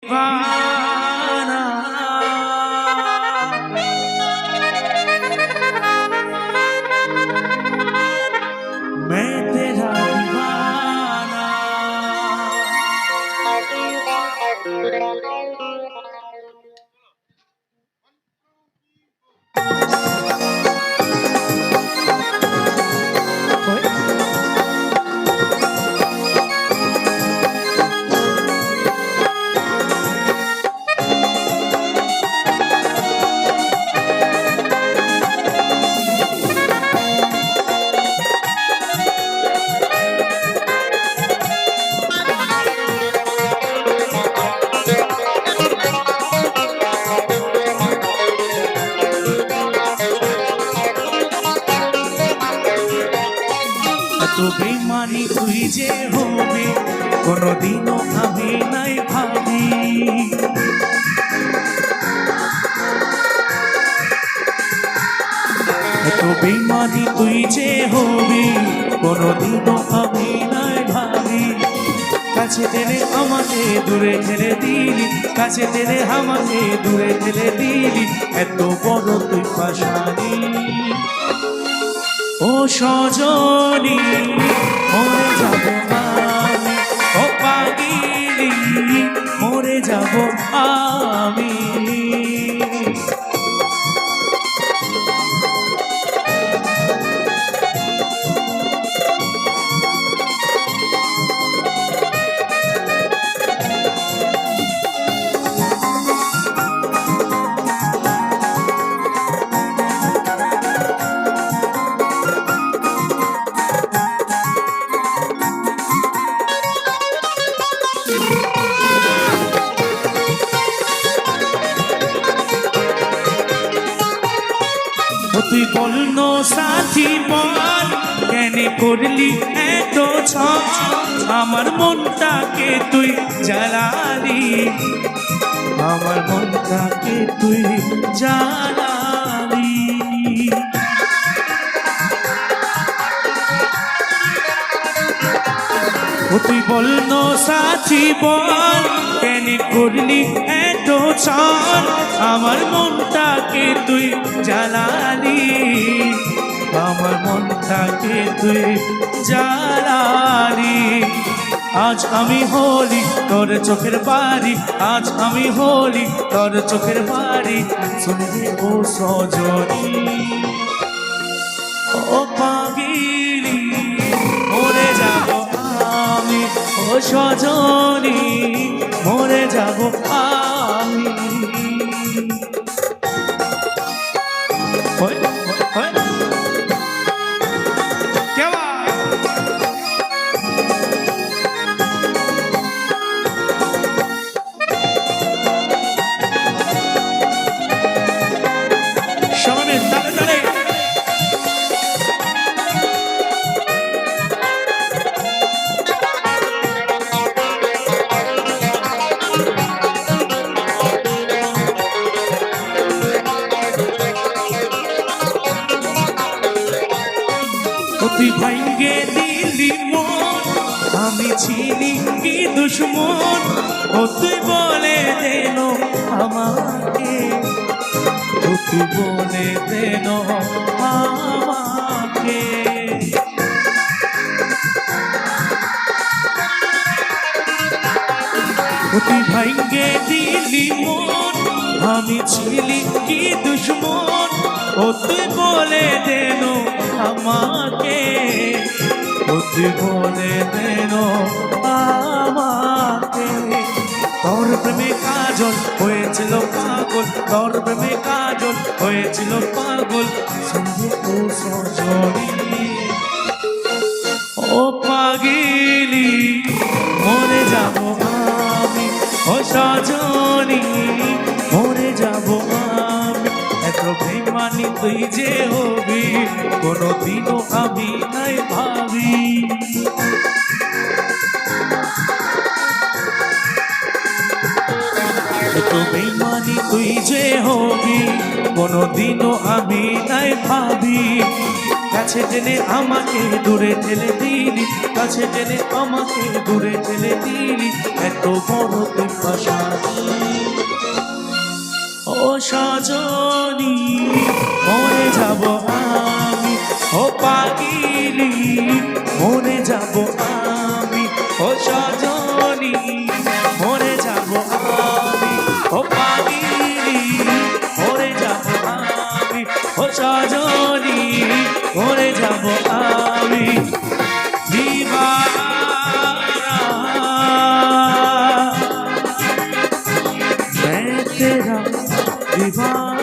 दीवाना मैं तेरा दीवाना। तो बेमानी तुई जे होबे कोनोदिनो आमी नाई भाबी। तो बेमानी तुई जे होबे कोनोदिनो आमी नाई भाबी। কাছে টেনে আমাকে দূরে ঠেলে দিলি, কাছে টেনে আমাকে দূরে ঠেলে দিলি, এত বড় তুই পাশানি। ও সজনী মরে যাব আমি, ও পাগিলি মরে যাব আমি। তুই বলল সাথী বল কেন করলি এত ছক, আমার মনটাকে তুই জ্বালালি, আমার মনটাকে তুই জ্বালালি। তুই বলল সাথী বল কেন করলি এত ছক, আমার মনটাকে তুই জ্বালালি, আমার মনটাকে তুই জ্বালালি। আজ আমি হলি তোর চোখের বাড়ি, আজ আমি হলি তোর চোখের বাড়ি, শুনবি ও সজনী ও পাগিলি মরে যাব আমি, ও সজনী মরে যাব আমি। তুই ভাঙ্গে দিলি মন, আমি ছিলি কি দুশ্মন, ও তুই বলে দেন আমাকে, ও তুই বলে দেন আমাকে। তুই ভাঙ্গে দিলি মন, আমি ছিলি কি দুশ্মন, ও তুই বলে দেন আমাকে, ও তুই বলে দেন আমাকে। তোর প্রেমে কাজল হয়েছিল পাগল, তোর প্রেমে কাজল হয়েছিল পাগল, শুনবি ও সজনী ও পাগিলি মরে যাব আমি, ও সজনী মরে যাব আমি। এত বেমানি তুই যে হবি কোনদিনও আমি নাই ভাবি। এত বেমানি তুই যে হবি কোনদিনও আমি নাই ভাবি। কাছে টেনে আমাকে দূরে ঠেলে দিলি, কাছে টেনে আমাকে দূরে ঠেলে দিলি, এত বড় পিপাসা। ও সজনী মরে যাব আমি, ও পাগিলি মরে যাব আমি, ও সজনী মরে যাব আমি, ও পাগিলি মরে যাব আমি, ও সজনী মরে যাব আমি। দিবারা मैं तेरा दीवाना।